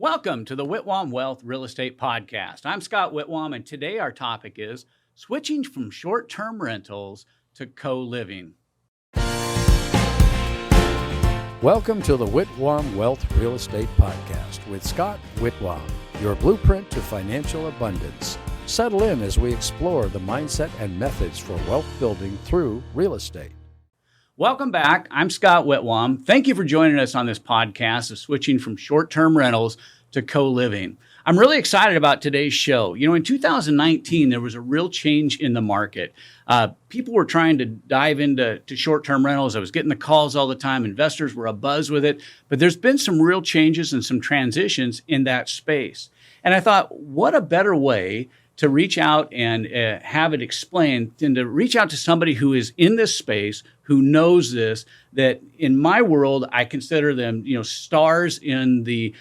Welcome to the Whitwam Wealth Real Estate Podcast. I'm Scott Whitwam, and today our topic is switching from short-term rentals to co-living. Welcome to the Whitwam Wealth Real Estate Podcast with Scott Whitwam, your blueprint to financial abundance. Settle in as we explore the mindset and methods for wealth building through real estate. Welcome back. I'm Scott Whitwam. Thank you for joining us on this podcast of switching from short-term rentals to co-living. I'm really excited about today's show. You know, in 2019, there was a real change in the market. People were trying to dive into short-term rentals. I was getting the calls all the time. Investors were abuzz with it. But there's been some real changes and some transitions in that space. And I thought, what a better way to reach out and have it explained than to reach out to somebody who is in this space, who knows this, that in my world, I consider them, stars in the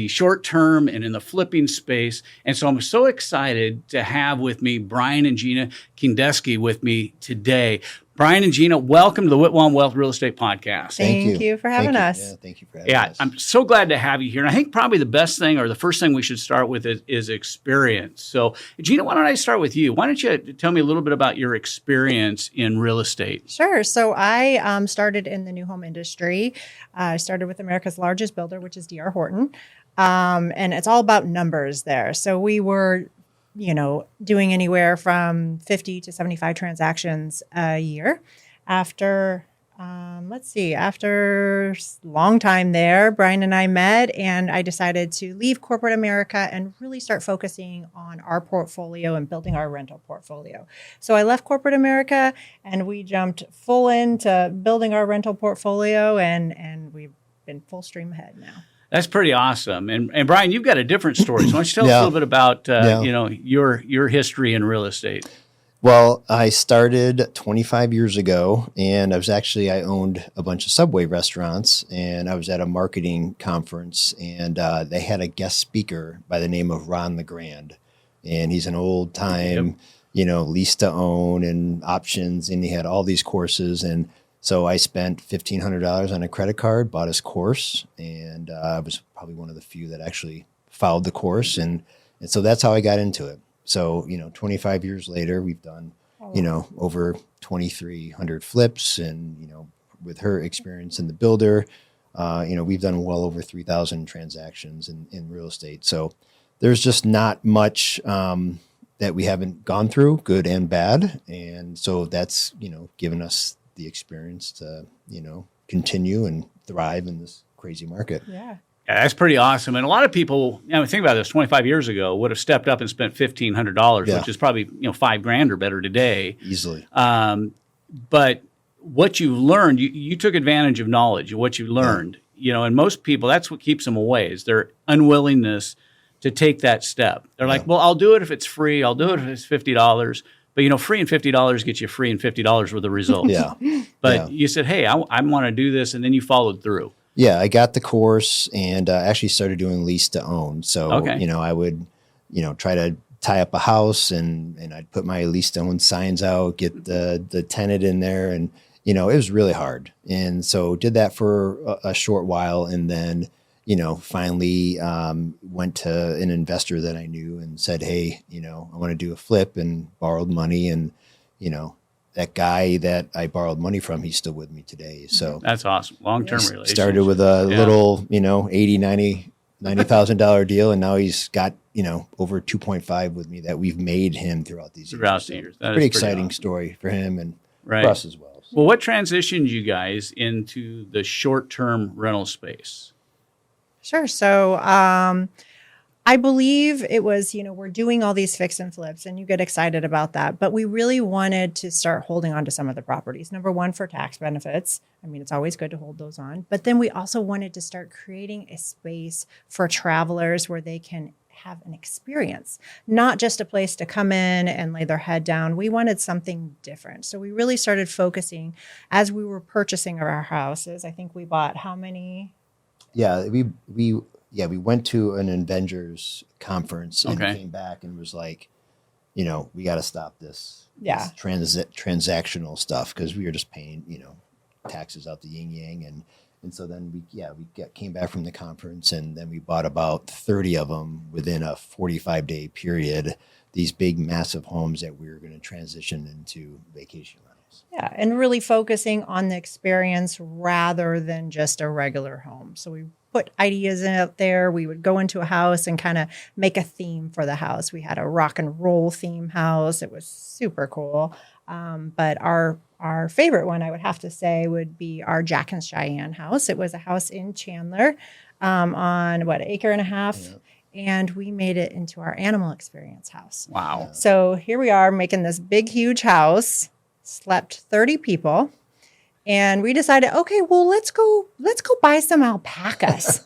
short term and in the flipping space. And so I'm so excited to have with me Brian and Gina Kingdeski with me today. Brian and Gina, welcome to the Whitwam Wealth Real Estate Podcast. Thank you for having us. Yeah, thank you for having us. I'm so glad to have you here. And I think probably the best thing or the first thing we should start with is experience. So, Gina, why don't I start with you? Why don't you tell me a little bit about your experience in real estate? Sure. So I started in the new home industry. I started with America's largest builder, which is D.R. Horton. And it's all about numbers there. So we were doing anywhere from 50 to 75 transactions a year. After a long time there, Brian and I met, and I decided to leave corporate America and really start focusing on our portfolio and building our rental portfolio. So I left corporate America, and we jumped full into building our rental portfolio, and we've been full stream ahead now. That's pretty awesome. And Brian, you've got a different story. So why don't you tell us a little bit about your history in real estate? Well, I started 25 years ago, and I owned a bunch of Subway restaurants, and I was at a marketing conference, and they had a guest speaker by the name of Ron LeGrand, and he's an old time, lease to own and options, and he had all these courses. And so I spent $1,500 on a credit card, bought his course, and I was probably one of the few that actually followed the course. And so that's how I got into it. So, 25 years later, we've done, over 2,300 flips. And, with her experience in the builder, we've done well over 3,000 transactions in real estate. So there's just not much that we haven't gone through, good and bad. And so that's, given us the experience to, continue and thrive in this crazy market. Yeah. Yeah, that's pretty awesome. And a lot of people, think about this, 25 years ago would have stepped up and spent $1,500, which is probably, $5,000 or better today. Easily. But what you learned, you took advantage of knowledge, what you learned, and most people, that's what keeps them away is their unwillingness to take that step. They're like, well, I'll do it if it's free. I'll do it if it's $50. But, free and $50 gets you free and $50 worth of results. Yeah. But you said, hey, I want to do this. And then you followed through. Yeah, I got the course and actually started doing lease to own. So, I would, try to tie up a house and I'd put my lease to own signs out, get the tenant in there. And, it was really hard. And so did that for a short while. And then, finally went to an investor that I knew and said, hey, I want to do a flip, and borrowed money. And, that guy that I borrowed money from, he's still with me today. So that's awesome. Long-term relationship. Started with a little, $90,000 deal. And now he's got, over 2.5 with me that we've made him throughout these years. Throughout the years. Pretty exciting story for him and for us as well. Well, what transitioned you guys into the short-term rental space? Sure. So I believe it was, we're doing all these fix and flips and you get excited about that. But we really wanted to start holding on to some of the properties. Number one, for tax benefits. I mean, it's always good to hold those on. But then we also wanted to start creating a space for travelers where they can have an experience, not just a place to come in and lay their head down. We wanted something different. So we really started focusing as we were purchasing our houses. I think we bought how many? Yeah, we went to an Avengers conference and came back and was like, we got to stop this. Yeah. This transactional stuff, because we were just paying, taxes out the yin yang. And so then came back from the conference, and then we bought about 30 of them within a 45-day period, these big, massive homes that we were going to transition into vacation rentals. Yeah, and really focusing on the experience rather than just a regular home. So we put ideas out there. We would go into a house and kind of make a theme for the house. We had a rock and roll theme house. It was super cool. But our favorite one, I would have to say, would be our Jack and Cheyenne house. It was a house in Chandler on an acre and a half. Yeah. And we made it into our animal experience house. Wow. So here we are making this big, huge house, slept 30 people. And we decided, okay, well, let's go buy some alpacas.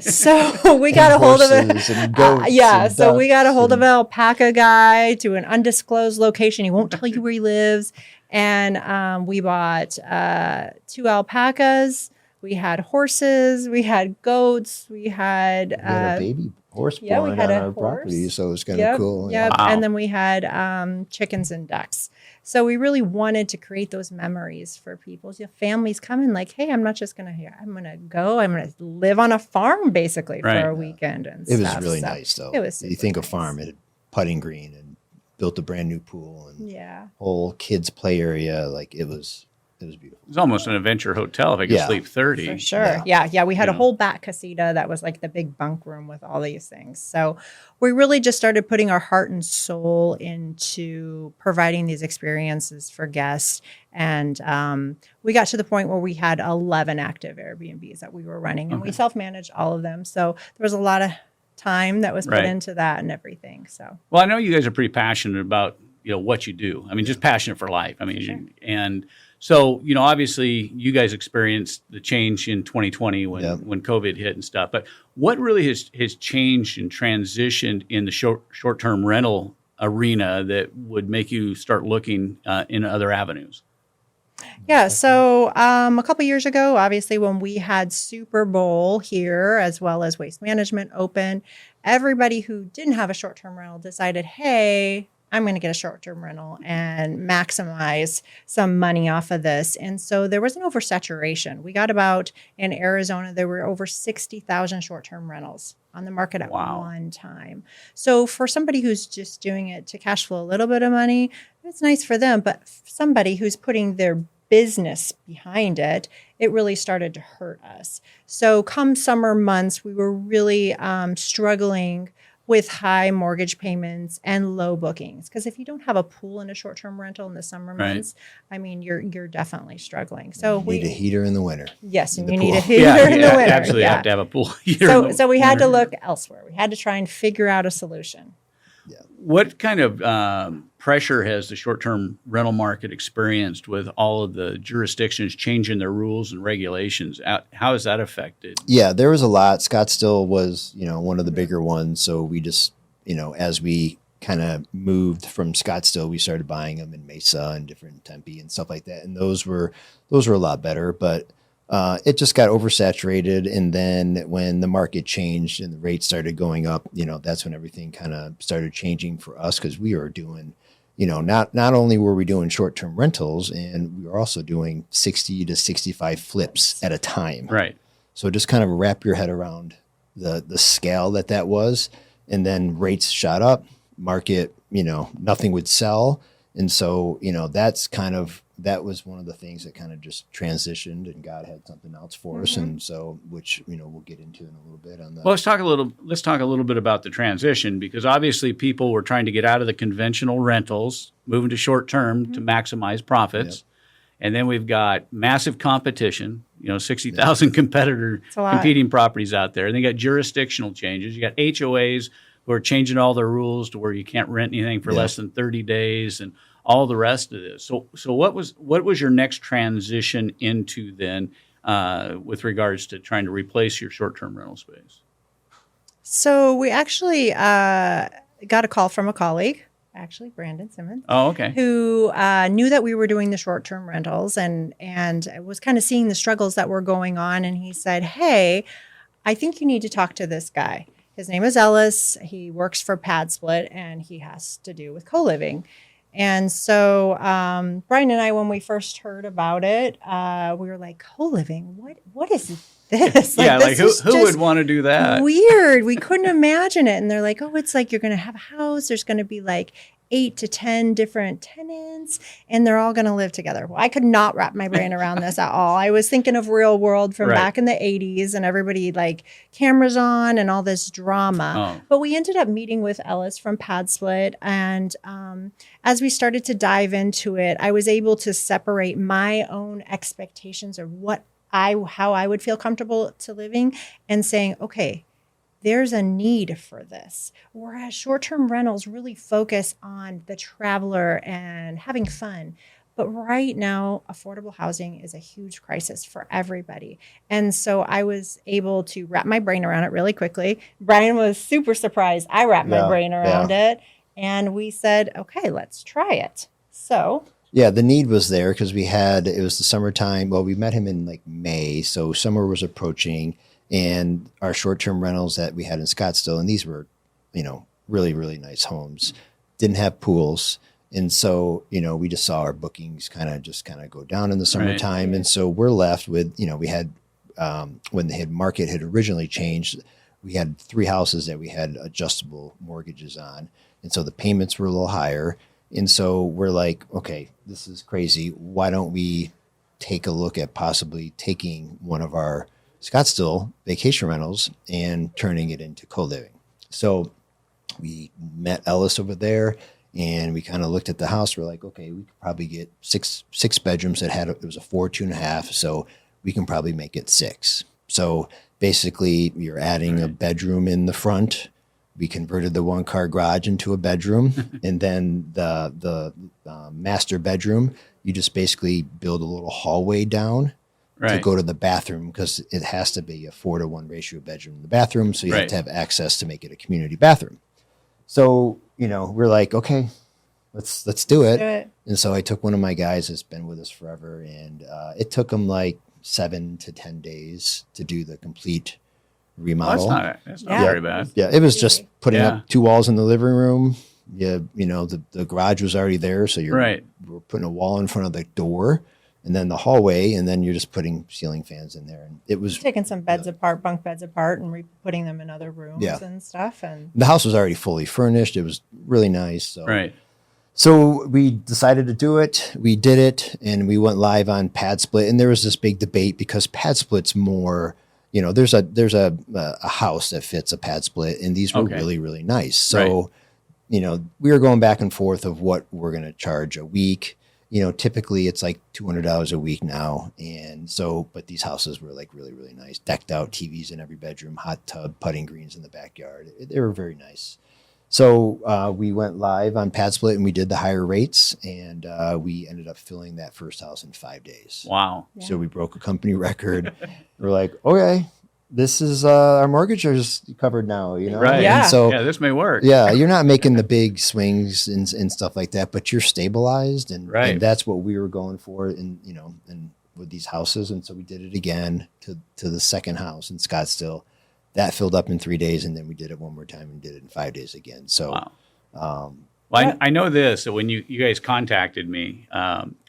So we got a hold of it. So we got a hold of an alpaca guy to an undisclosed location. He won't tell you where he lives. And we bought 2 alpacas. We had horses. We had goats. We had a baby horse born on our property, so it was kind of cool. Yep. Wow. And then we had chickens and ducks. So we really wanted to create those memories for people. So families come in like, hey, I'm not just going to I'm going to live on a farm basically for a weekend. And it was really nice though. It was you think a farm, it had putting green and built a brand new pool and whole kids play area. Like it was beautiful. It was almost an adventure hotel if I could sleep 30. For sure. Yeah. We had a whole back casita that was like the big bunk room with all these things. So we really just started putting our heart and soul into providing these experiences for guests. And we got to the point where we had 11 active Airbnbs that we were running, and we self-managed all of them. So there was a lot of time that was put into that and everything. So, well, I know you guys are pretty passionate about, what you do. I mean, just passionate for life. I mean, and so, obviously you guys experienced the change in 2020 when COVID hit and stuff, but what really has changed and transitioned in the short-term rental arena that would make you start looking in other avenues? Yeah. So a couple years ago, obviously, when we had Super Bowl here, as well as Waste Management open, everybody who didn't have a short-term rental decided, hey, I'm going to get a short-term rental and maximize some money off of this. And so there was an oversaturation. We got in Arizona, there were over 60,000 short-term rentals on the market at one time. So for somebody who's just doing it to cash flow a little bit of money, it's nice for them. But somebody who's putting their business behind it, it really started to hurt us. So come summer months, we were really struggling with high mortgage payments and low bookings. Because if you don't have a pool in a short-term rental in the summer months, I mean, you're definitely struggling. So you need a heater in the winter. Yes, and you need a heater in the winter. Absolutely have to have a pool heater. So we had to look elsewhere. We had to try and figure out a solution. Yeah. What kind of pressure has the short-term rental market experienced with all of the jurisdictions changing their rules and regulations? How has that affected? Yeah, there was a lot. Scottsdale was, one of the bigger ones. So we just, as we kind of moved from Scottsdale, we started buying them in Mesa and different Tempe and stuff like that. And those were a lot better, but it just got oversaturated. And then when the market changed and the rates started going up, that's when everything kind of started changing for us, because we were doing, not only were we doing short-term rentals, and we were also doing 60 to 65 flips at a time. Right. So just kind of wrap your head around the scale that was. And then rates shot up, market, nothing would sell. And so, that was one of the things that kind of just transitioned, and God had something else for us. And so, which, we'll get into in a little bit on that. Well, let's talk a little bit about the transition, because obviously people were trying to get out of the conventional rentals, moving to short term to maximize profits. Yep. And then we've got massive competition, 60,000 competing properties out there. And then you got jurisdictional changes. You got HOAs who are changing all their rules to where you can't rent anything for less than 30 days and all the rest of this. So what was your next transition into then with regards to trying to replace your short-term rental space? So we actually got a call from a colleague, actually Brandon Simmons. Oh, okay. Who knew that we were doing the short-term rentals and was kind of seeing the struggles that were going on. And he said, hey, I think you need to talk to this guy. His name is Ellis. He works for Pad Split, and he has to do with co-living. And so Brian and I, when we first heard about it, we were like, co-living, what is this? Who would want to do that? Weird. We couldn't imagine it. And they're like, oh, it's like you're going to have a house. There's going to be like 8 to 10 different tenants, and they're all going to live together. Well, I could not wrap my brain around this at all. I was thinking of Real World from back in the 80s, and everybody like cameras on and all this drama. Oh. But we ended up meeting with Ellis from Pad Split, and as we started to dive into it, I was able to separate my own expectations of how I would feel comfortable to living, and saying, okay, there's a need for this. Whereas short-term rentals really focus on the traveler and having fun. But right now, affordable housing is a huge crisis for everybody. And so I was able to wrap my brain around it really quickly. Brian was super surprised I wrapped my brain around it. And we said, okay, let's try it. So yeah, the need was there because it was the summertime. Well, we met him in like May, so summer was approaching. And our short-term rentals that we had in Scottsdale, and these were, really, really nice homes, didn't have pools. And so, we just saw our bookings kind of go down in the summertime. Right. And so we're left with, we had, when the market had originally changed, we had 3 houses that we had adjustable mortgages on. And so the payments were a little higher. And so we're like, okay, this is crazy. Why don't we take a look at possibly taking one of our Scottsdale vacation rentals and turning it into co-living? So we met Ellis over there, and we kind of looked at the house. We're like, okay, we could probably get six bedrooms it was a 4, 2.5. So we can probably make it 6. So basically you're adding a bedroom in the front. We converted the 1-car garage into a bedroom, and then the master bedroom, you just basically build a little hallway down to go to the bathroom, because it has to be a 4-to-1 ratio bedroom in the bathroom. So you have to have access to make it a community bathroom. So, we're like, okay, let's do it. And so I took one of my guys that's been with us forever, and it took him like 7 to 10 days to do the complete remodel. Well, that's not very bad. Yeah, it was just putting up 2 walls in the living room. Yeah, the garage was already there, so we're putting a wall in front of the door, and then the hallway, and then you're just putting ceiling fans in there. And it was taking some beds apart, bunk beds apart, and putting them in other rooms and stuff. And the house was already fully furnished. It was really nice. So we decided to do it. We did it, and we went live on Pad Split. And there was this big debate because Pad Split's more, there's a house that fits a Pad Split, and these were really, really nice. So, we were going back and forth of what we're going to charge a week. Typically it's like $200 a week now. And so, but these houses were like really, really nice, decked out TVs in every bedroom, hot tub, putting greens in the backyard. They were very nice. So we went live on Pad Split, and we did the higher rates, and we ended up filling that first house in 5 days. Wow. Yeah. So we broke a company record. We're like, okay, this is our mortgage is covered now, Right. Yeah. And so, this may work. Yeah, you're not making the big swings and stuff like that, but you're stabilized, and that's what we were going for and with these houses. And so we did it again to the second house in Scottsdale. That filled up in 3 days, and then we did it one more time and did it in 5 days again. So, well, I know this. So when you guys contacted me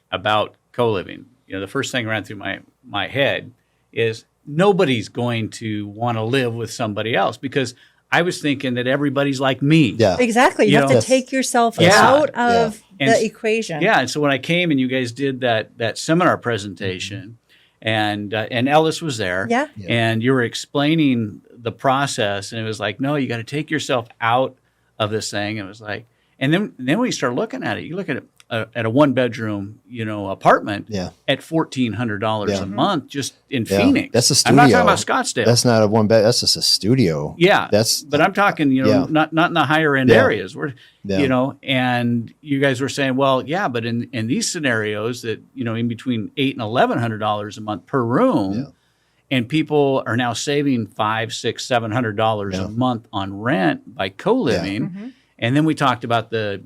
about co-living, the first thing ran through my head is nobody's going to want to live with somebody else, because I was thinking that everybody's like me. Yeah, exactly. You have to take yourself out of the equation. Yeah, and so when I came and you guys did that seminar presentation. And Ellis was there, and you were explaining the process, and it was like, no, you got to take yourself out of this thing. And it was like, and then when you start looking at it, you look at a 1-bedroom, apartment at $1,400 a month just in Phoenix. That's a studio. I'm not talking about Scottsdale. That's not a 1-bed. That's just a studio. Yeah, but I'm talking, not in the higher end areas. And you guys were saying, well, but in these scenarios that in between $800 and $1,100 a month per room, and people are now saving $500, $600, $700 a month on rent by co-living. And then we talked about the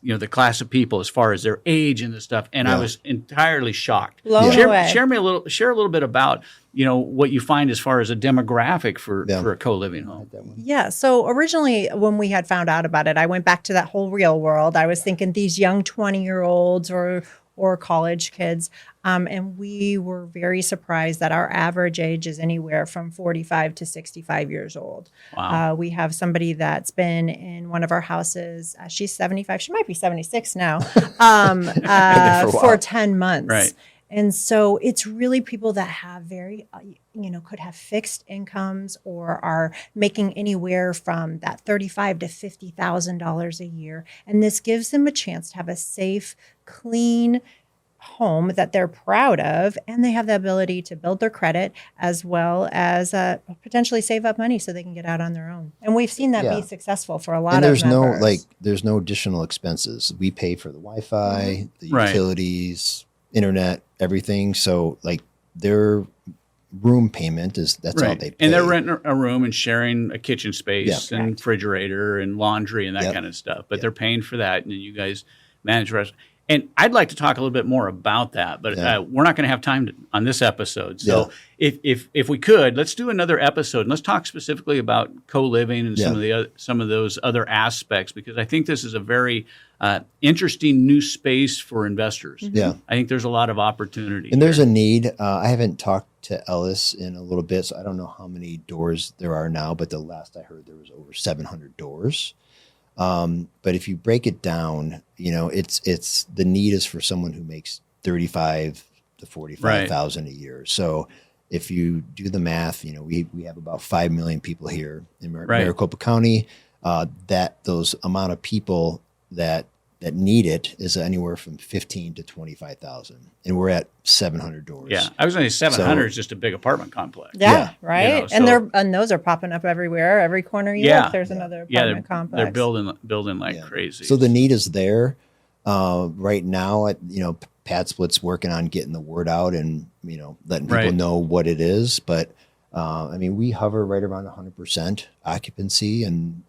the class of people as far as their age and this stuff. And I Yeah. was entirely shocked. Blown away. Share a little bit about, what you find as far as a demographic for a co-living home. Yeah. So originally, when we had found out about it, I went back to that whole real world. I was thinking these young 20-year-olds or college kids. And we were very surprised that our average age is anywhere from 45 to 65 years old. Wow. We have somebody that's been in one of our houses. She's 75. She might be 76 now for 10 months. Right. And so it's really people that have very, could have fixed incomes or are making anywhere from that $35,000 to $50,000 a year. And this gives them a chance to have a safe, clean home that they're proud of, and they have the ability to build their credit as well as potentially save up money so they can get out on their own. And we've seen that be successful for a lot and of there's members. there's no additional expenses. We pay for the Wi-Fi, the Right. utilities, internet, everything. So their room payment that's all they pay. And they're renting a room and sharing a kitchen space Yeah. and refrigerator and laundry and that Yep. kind of stuff. But they're paying for that, and then you guys manage the rest. And I'd like to talk a little bit more about that, but we're not going to have time on this episode. So if we could, let's do another episode and let's talk specifically about co-living and some of those other aspects, because I think this is a very interesting new space for investors. Yeah. I think there's a lot of opportunity. And there's a need. I haven't talked to Ellis in a little bit, so I don't know how many doors there are now, but the last I heard there was over 700 doors. But if you break it down, it's the need is for someone who makes 35 to 45,000 a year. So if you do the math, we have about 5 million people here in Maricopa County. Those amount of people that need it is anywhere from 15 to 25,000, and we're at 700 doors. Yeah, I was going to say 700 is just a big apartment complex. Yeah, right. so- And those are popping up everywhere. Every corner you look, there's another apartment complex. They're building like crazy. So the need is there. Right now, Pat Split's working on getting the word out and letting people know what it is. But we hover right around 100% occupancy, and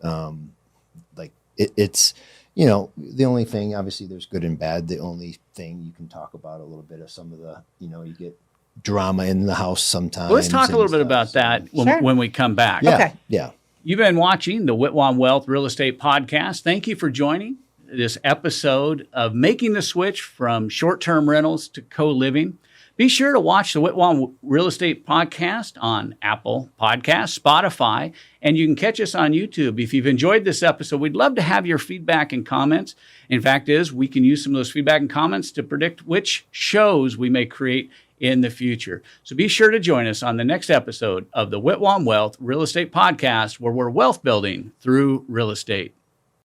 it's. The only thing, obviously there's good and bad. The only thing you can talk about a little bit of some of the, you get drama in the house sometimes. Well, let's talk a little bit about that when we come back. Yeah. Okay. Yeah. You've been watching the Whitwam Wealth Real Estate Podcast. Thank you for joining this episode of Making the Switch from Short-Term Rentals to Co-Living. Be sure to watch the Whitwam Real Estate Podcast on Apple Podcasts, Spotify, and you can catch us on YouTube. If you've enjoyed this episode, we'd love to have your feedback and comments. In fact, we can use some of those feedback and comments to predict which shows we may create in the future. So be sure to join us on the next episode of the Whitwam Wealth Real Estate Podcast, where we're wealth building through real estate.